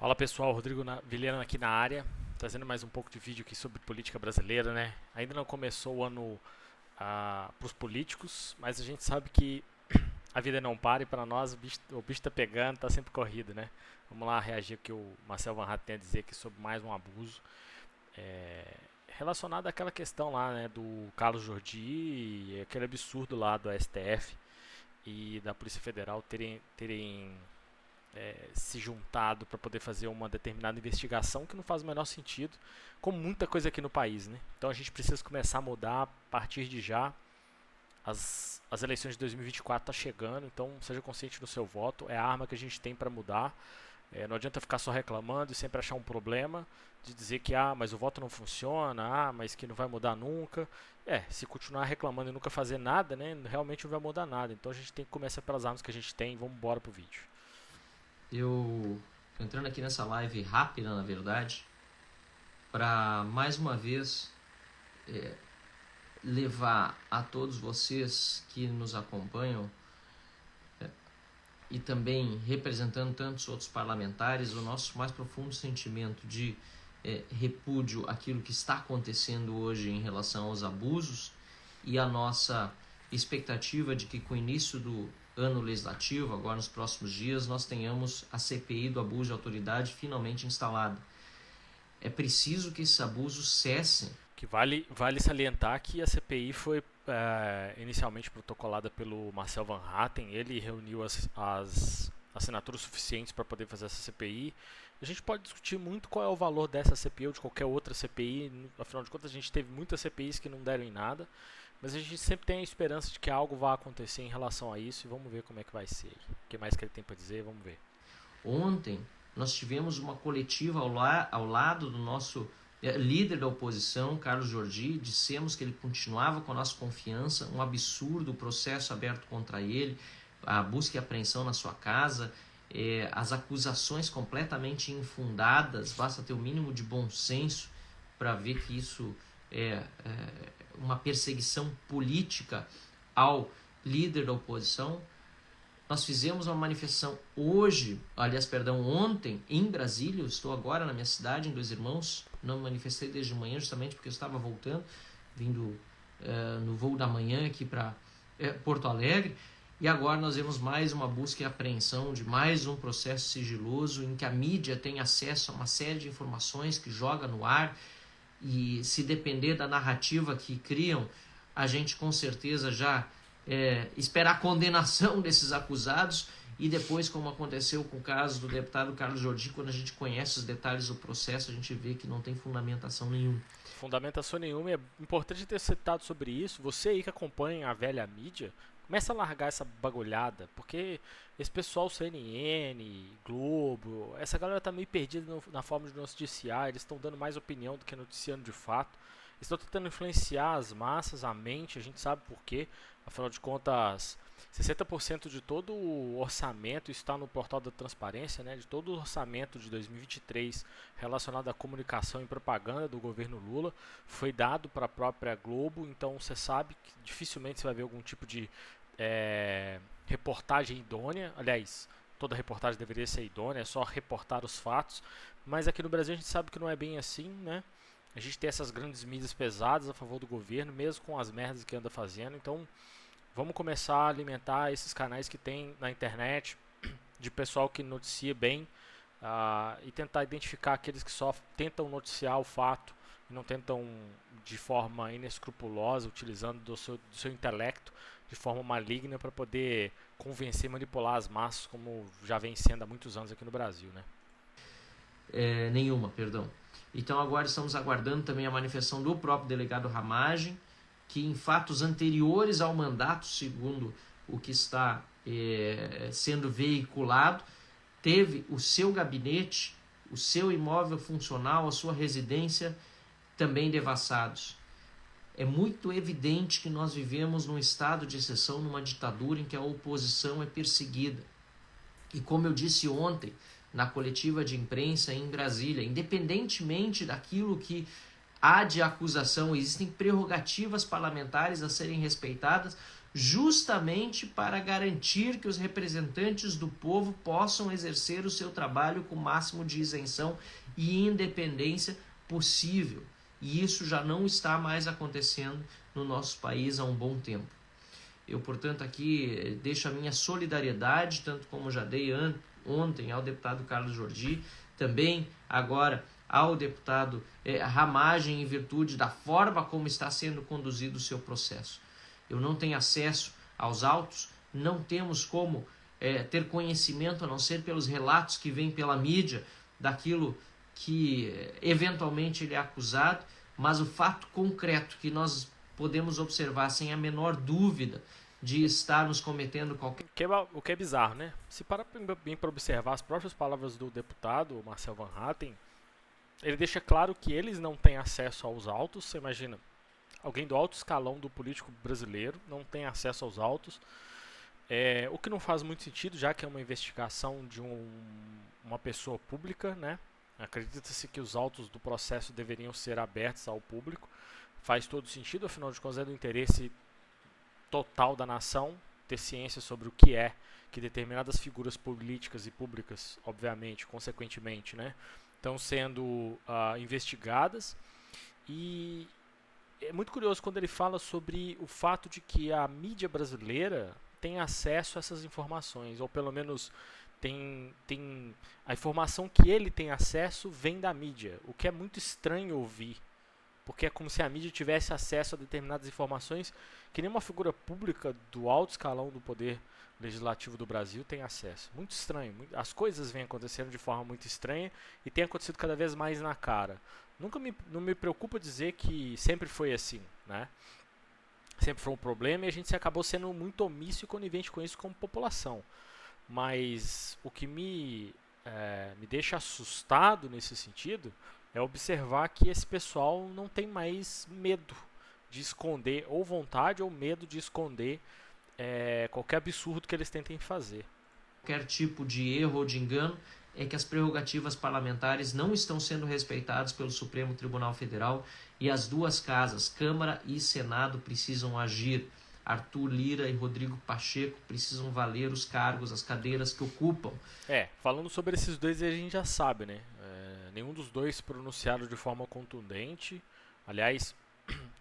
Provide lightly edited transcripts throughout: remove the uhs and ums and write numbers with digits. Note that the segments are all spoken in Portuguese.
Fala pessoal, Rodrigo Vilhena aqui na área, trazendo mais um pouco de vídeo aqui sobre política brasileira, né? Ainda não começou o ano para os políticos, mas a gente sabe que a vida não para e para nós o bicho tá pegando, tá sempre corrido, né? Vamos lá reagir ao que o Marcel Van Hatten tem a dizer aqui sobre mais um abuso relacionado àquela questão lá, né, do Carlos Jordi e aquele absurdo lá do STF e da Polícia Federal terem se juntado para poder fazer uma determinada investigação que não faz o menor sentido, como muita coisa aqui no país, né? Então a gente precisa começar a mudar a partir de já. As eleições de 2024 tá chegando, então seja consciente do seu voto, é a arma que a gente tem para mudar. Não adianta ficar só reclamando e sempre achar um problema de dizer que mas o voto não funciona, mas que não vai mudar nunca. Se continuar reclamando e nunca fazer nada, né, realmente não vai mudar nada. Então a gente tem que começar pelas armas que a gente tem. Vamos embora pro vídeo. Eu entrando aqui nessa live rápida, na verdade, para mais uma vez levar a todos vocês que nos acompanham e também representando tantos outros parlamentares o nosso mais profundo sentimento de repúdio àquilo que está acontecendo hoje em relação aos abusos e a nossa expectativa de que com o início do ano legislativo, agora nos próximos dias, nós tenhamos a CPI do abuso de autoridade finalmente instalada. É preciso que esses abusos cessem. Que vale salientar que a CPI foi inicialmente protocolada pelo Marcel Van Hatten. Ele reuniu as assinaturas suficientes para poder fazer essa CPI. A gente pode discutir muito qual é o valor dessa CPI ou de qualquer outra CPI. Afinal de contas, a gente teve muitas CPIs que não deram em nada. Mas a gente sempre tem a esperança de que algo vai acontecer em relação a isso. E vamos ver como é que vai ser. O que mais que ele tem para dizer? Vamos ver. Ontem nós tivemos uma coletiva ao lado do nosso líder da oposição, Carlos Jordi. Dissemos que ele continuava com a nossa confiança. Um absurdo o processo aberto contra ele, a busca e apreensão na sua casa, as acusações completamente infundadas. Basta ter o mínimo de bom senso para ver que isso é uma perseguição política ao líder da oposição. Nós fizemos uma manifestação ontem em Brasília. Eu estou agora na minha cidade, em Dois Irmãos. Não me manifestei desde manhã, justamente porque eu estava voltando, vindo no voo da manhã aqui para Porto Alegre. E agora nós vemos mais uma busca e apreensão de mais um processo sigiloso em que a mídia tem acesso a uma série de informações que joga no ar. E se depender da narrativa que criam, a gente com certeza já espera a condenação desses acusados e depois, como aconteceu com o caso do deputado Carlos Jordi, quando a gente conhece os detalhes do processo, a gente vê que não tem fundamentação nenhuma. Fundamentação nenhuma. É importante ter citado sobre isso. Você aí que acompanha a velha mídia, começa a largar essa bagulhada, porque esse pessoal CNN, Globo, essa galera tá meio perdida na forma de noticiar. Eles estão dando mais opinião do que noticiando de fato. Eles estão tentando influenciar as massas, a mente. A gente sabe por quê. Afinal de contas, 60% de todo o orçamento está no portal da transparência, né? De todo o orçamento de 2023 relacionado à comunicação e propaganda do governo Lula foi dado para a própria Globo. Então você sabe que dificilmente você vai ver algum tipo de reportagem idônea. Aliás, toda reportagem deveria ser idônea, é só reportar os fatos. Mas aqui no Brasil a gente sabe que não é bem assim, né? A gente tem essas grandes mídias pesadas a favor do governo, mesmo com as merdas que anda fazendo. Então, vamos começar a alimentar esses canais que tem na internet, de pessoal que noticia bem, e tentar identificar aqueles que só tentam noticiar o fato e não tentam de forma inescrupulosa, utilizando do seu intelecto de forma maligna para poder convencer e manipular as massas, como já vem sendo há muitos anos aqui no Brasil, né? Nenhuma, perdão. Então agora estamos aguardando também a manifestação do próprio delegado Ramagem, que em fatos anteriores ao mandato, segundo o que está sendo veiculado, teve o seu gabinete, o seu imóvel funcional, a sua residência também devassados. É muito evidente que nós vivemos num estado de exceção, numa ditadura em que a oposição é perseguida. E como eu disse ontem, na coletiva de imprensa em Brasília, independentemente daquilo que há de acusação, existem prerrogativas parlamentares a serem respeitadas justamente para garantir que os representantes do povo possam exercer o seu trabalho com o máximo de isenção e independência possível. E isso já não está mais acontecendo no nosso país há um bom tempo. Eu, portanto, aqui deixo a minha solidariedade, tanto como já dei ontem ao deputado Carlos Jordi, também agora ao deputado Ramagem, em virtude da forma como está sendo conduzido o seu processo. Eu não tenho acesso aos autos, não temos como ter conhecimento, a não ser pelos relatos que vêm pela mídia, daquilo que eventualmente ele é acusado, mas o fato concreto que nós podemos observar sem a menor dúvida de estarmos cometendo qualquer... O que é bizarro, né? Se parar bem para observar as próprias palavras do deputado Marcel Van Hatten, ele deixa claro que eles não têm acesso aos autos. Você imagina, alguém do alto escalão do político brasileiro não tem acesso aos autos, o que não faz muito sentido, já que é uma investigação de uma pessoa pública, né? Acredita-se que os autos do processo deveriam ser abertos ao público. Faz todo sentido, afinal de contas é do interesse total da nação ter ciência sobre o que é que determinadas figuras políticas e públicas, obviamente, consequentemente, né, estão sendo investigadas. E é muito curioso quando ele fala sobre o fato de que a mídia brasileira tem acesso a essas informações, ou pelo menos tem a informação que ele tem acesso vem da mídia, o que é muito estranho ouvir, porque é como se a mídia tivesse acesso a determinadas informações que nenhuma figura pública do alto escalão do poder legislativo do Brasil tem acesso. Muito estranho. As coisas vêm acontecendo de forma muito estranha e tem acontecido cada vez mais na cara. Não me preocupa dizer que sempre foi assim, né? Sempre foi um problema e a gente acabou sendo muito omisso e conivente com isso como população. Mas o que me deixa assustado nesse sentido é observar que esse pessoal não tem mais medo de esconder, ou vontade ou medo de esconder qualquer absurdo que eles tentem fazer. Qualquer tipo de erro ou de engano é que as prerrogativas parlamentares não estão sendo respeitadas pelo Supremo Tribunal Federal e as duas casas, Câmara e Senado, precisam agir. Arthur Lira e Rodrigo Pacheco precisam valer os cargos, as cadeiras que ocupam. Falando sobre esses dois, a gente já sabe, né? Nenhum dos dois se pronunciaram de forma contundente. Aliás,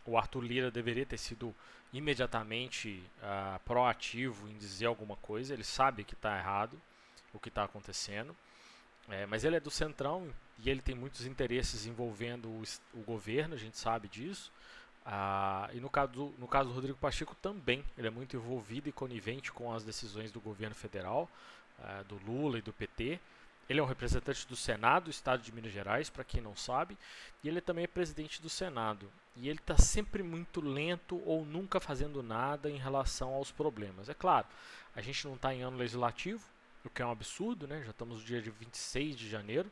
o Arthur Lira deveria ter sido imediatamente proativo em dizer alguma coisa. Ele sabe que está errado o que está acontecendo, mas ele é do Centrão e ele tem muitos interesses envolvendo o governo, a gente sabe disso. E no caso do Rodrigo Pacheco também, ele é muito envolvido e conivente com as decisões do governo federal, do Lula e do PT. Ele é um representante do Senado do Estado de Minas Gerais, para quem não sabe, e ele também é presidente do Senado. E ele está sempre muito lento ou nunca fazendo nada em relação aos problemas. É claro, a gente não está em ano legislativo, o que é um absurdo, né? Já estamos no dia de 26 de janeiro,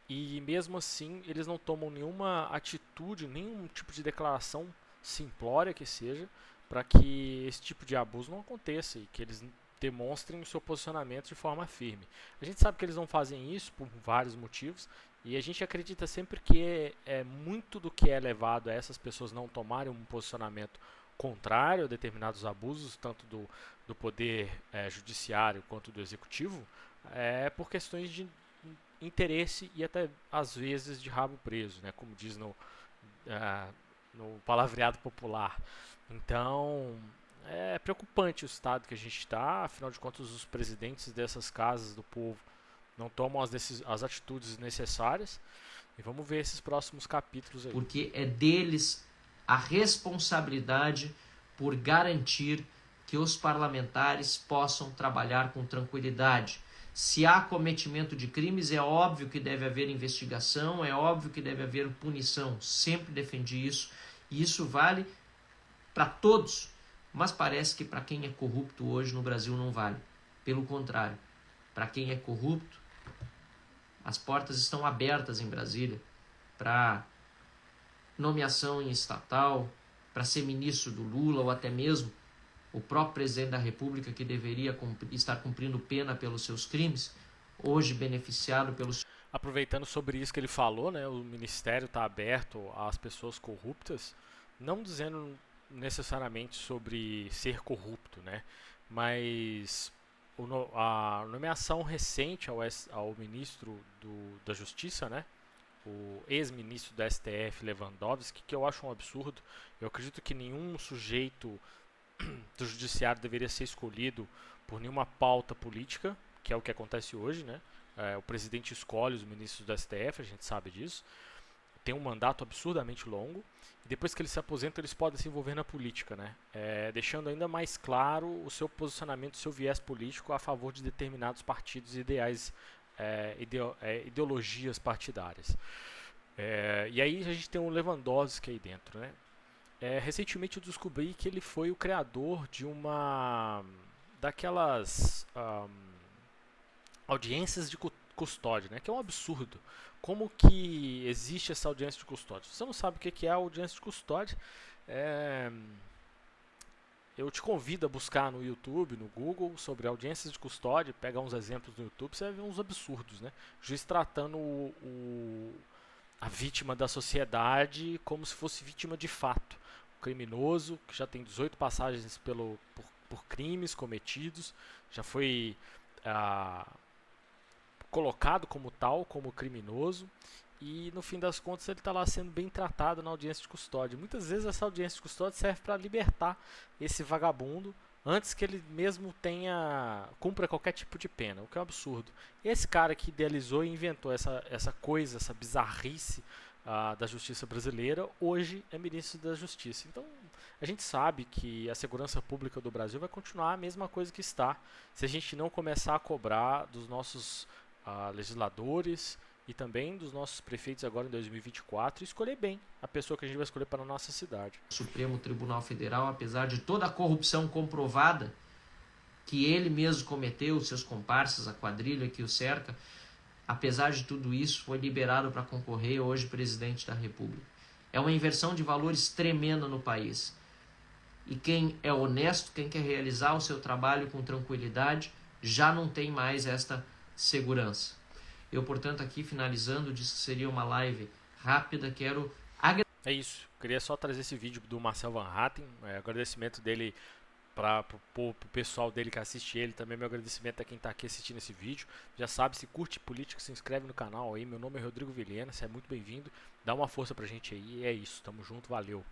e mesmo assim eles não tomam nenhuma atitude, nenhum tipo de declaração simplória que seja, para que esse tipo de abuso não aconteça e que eles demonstrem o seu posicionamento de forma firme. A gente sabe que eles não fazem isso por vários motivos e a gente acredita sempre que é muito do que é levado a essas pessoas não tomarem um posicionamento contrário a determinados abusos, tanto do poder judiciário quanto do executivo, por questões de interesse e até às vezes de rabo preso, né, como diz no palavreado popular. Então é preocupante o estado que a gente está, afinal de contas os presidentes dessas casas do povo não tomam as atitudes necessárias e vamos ver esses próximos capítulos aí. Porque é deles a responsabilidade por garantir que os parlamentares possam trabalhar com tranquilidade. Se há cometimento de crimes, é óbvio que deve haver investigação, é óbvio que deve haver punição. Sempre defendi isso e isso vale para todos. Mas parece que para quem é corrupto hoje no Brasil não vale. Pelo contrário, para quem é corrupto, as portas estão abertas em Brasília para nomeação em estatal, para ser ministro do Lula ou até mesmo o próprio presidente da República que deveria estar cumprindo pena pelos seus crimes, hoje beneficiado pelos... Aproveitando sobre isso que ele falou, né, o ministério está aberto às pessoas corruptas, não dizendo necessariamente sobre ser corrupto, né? Mas a nomeação recente ao ministro da Justiça, né? O ex-ministro da STF, Lewandowski, que eu acho um absurdo. Eu acredito que nenhum sujeito do judiciário deveria ser escolhido por nenhuma pauta política, que é o que acontece hoje, né? O presidente escolhe os ministros do STF, a gente sabe disso. Tem um mandato absurdamente longo. E depois que eles se aposentam, eles podem se envolver na política, né? Deixando ainda mais claro o seu posicionamento, o seu viés político a favor de determinados partidos e ideologias partidárias. E aí a gente tem um Lewandowski aí dentro, né? Recentemente eu descobri que ele foi o criador de uma daquelas audiências de custódia, né? Que é um absurdo. Como que existe essa audiência de custódia? Se você não sabe o que é a audiência de custódia, eu te convido a buscar no YouTube, no Google, sobre audiências de custódia, pega uns exemplos no YouTube, você vai ver uns absurdos, né? Juiz tratando a vítima da sociedade como se fosse vítima de fato. O criminoso, que já tem 18 passagens por crimes cometidos, já foi colocado como tal, como criminoso, e no fim das contas ele está lá sendo bem tratado na audiência de custódia. Muitas vezes essa audiência de custódia serve para libertar esse vagabundo antes que ele mesmo cumpra qualquer tipo de pena, o que é um absurdo. Esse cara que idealizou e inventou essa coisa, essa bizarrice da justiça brasileira, hoje é ministro da Justiça. Então a gente sabe que a segurança pública do Brasil vai continuar a mesma coisa que está, se a gente não começar a cobrar dos nossos legisladores e também dos nossos prefeitos agora em 2024 e escolher bem a pessoa que a gente vai escolher para a nossa cidade. O Supremo Tribunal Federal, apesar de toda a corrupção comprovada que ele mesmo cometeu, seus comparsas, a quadrilha que o cerca, apesar de tudo isso, foi liberado para concorrer, hoje presidente da República. É uma inversão de valores tremenda no país. E quem é honesto, quem quer realizar o seu trabalho com tranquilidade, já não tem mais esta segurança. Eu, portanto, aqui finalizando, disse que seria uma live rápida, quero agradecer. É isso, queria só trazer esse vídeo do Marcel Van Hatten, agradecimento dele para o pessoal dele que assiste ele, também meu agradecimento a quem está aqui assistindo esse vídeo. Já sabe, se curte política, se inscreve no canal aí, meu nome é Rodrigo Vilhena, você é muito bem-vindo, dá uma força pra gente aí, é isso, tamo junto, valeu.